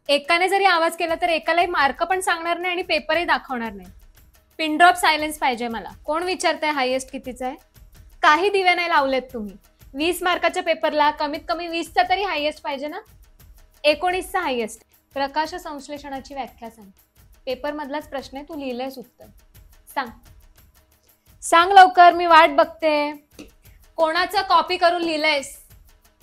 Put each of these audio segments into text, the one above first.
एकाने जरी आवाज केला तर एकालाही मार्क पण सांगणार नाही आणि पेपरही दाखवणार नाही. पिन ड्रॉप सायलेन्स पाहिजे मला. कोण विचारतंय हायेस्ट कितीचा आहे? काही दिवे नाही लावलेत तुम्ही. 20 मार्काच्या पेपरला कमीत कमी 20चा तरी हायेस्ट पाहिजे ना. 19चा हायेस्ट. प्रकाश संश्लेषणाची व्याख्या सांग. पेपर मधलाच प्रश्न आहे, तू लिहिलंयस उत्तर. सांग सांग लवकर, मी वाट बघते. कोणाचं कॉपी करून लिहिलंयस?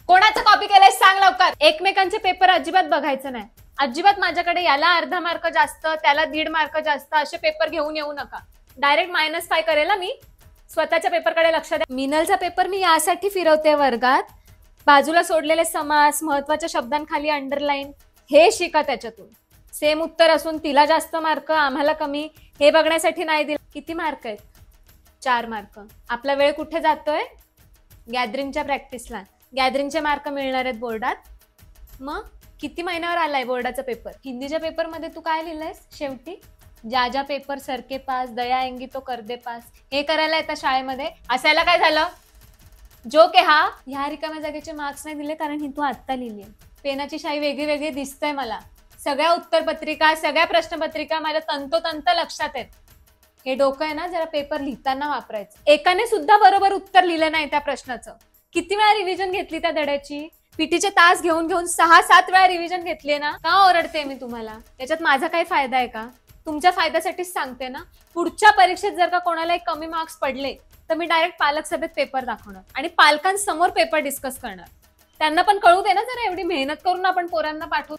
कोणाचं कॉपी केलंयस सांग लवकर. एकमेकांचे पेपर अजिबात बघायचं नाही. अजिबात माझ्याकडे याला अर्धा मार्क जास्त, त्याला 1.5 मार्क जास्त असे पेपर घेऊन येऊ नका. डायरेक्ट -5 करेल मी. स्वतःच्या पेपरकडे लक्ष द्या. मिनलचा पेपर मी यासाठी फिरवते वर्गात, बाजूला सोडलेले समास, महत्वाच्या शब्दांखाली अंडरलाईन हे शिका त्याच्यातून. सेम उत्तर असून तिला जास्त मार्क आम्हाला कमी हे बघण्यासाठी नाही दिलं. किती मार्क आहेत? 4 मार्क. आपला वेळ कुठे जातोय? गॅदरिंगच्या प्रॅक्टिसला. गॅदरिंगचे मार्क मिळणार आहेत बोर्डात. मग किती महिन्यावर आलाय बोर्डाचा पेपर? हिंदीच्या पेपर मध्ये तू काय लिहिलंयस शेवटी? ज्या ज्या पेपर सरके पास, दया आएंगी तो कर दे पास. हे करायला येतं शाळेमध्ये? असायला काय झालं? जो के हा ह्या रिकाम्या जागेचे मार्क्स नाही दिले कारण ही तू आत्ता लिहिली. पेनाची शाई वेगळी वेगळी दिसतंय मला. सगळ्या उत्तरपत्रिका, सगळ्या प्रश्नपत्रिका माझ्या तंतोतंत लक्षात आहेत. हे डोकं आहे ना जरा पेपर लिहिताना वापरायचं. एकाने सुद्धा बरोबर उत्तर लिहिलं नाही त्या प्रश्नाचं. किती वेळा रिव्हिजन घेतली त्या धड्याची? पीटीचे तास घेऊन घेऊन 6-7 वेळा रिव्हिजन घेतलीये ना. का ओरडते मी तुम्हाला? त्याच्यात माझा काही फायदा आहे का? तुमच्या फायद्यासाठीच सांगते ना. पुढच्या परीक्षेत जर का कोणाला कमी मार्क्स पडले तर मी डायरेक्ट पालक सभेत पेपर दाखवणार आणि पालकांसमोर पेपर डिस्कस करणार. त्यांना पण कळू दे ना जरा, एवढी मेहनत करून आपण पोरांना पाठवतो.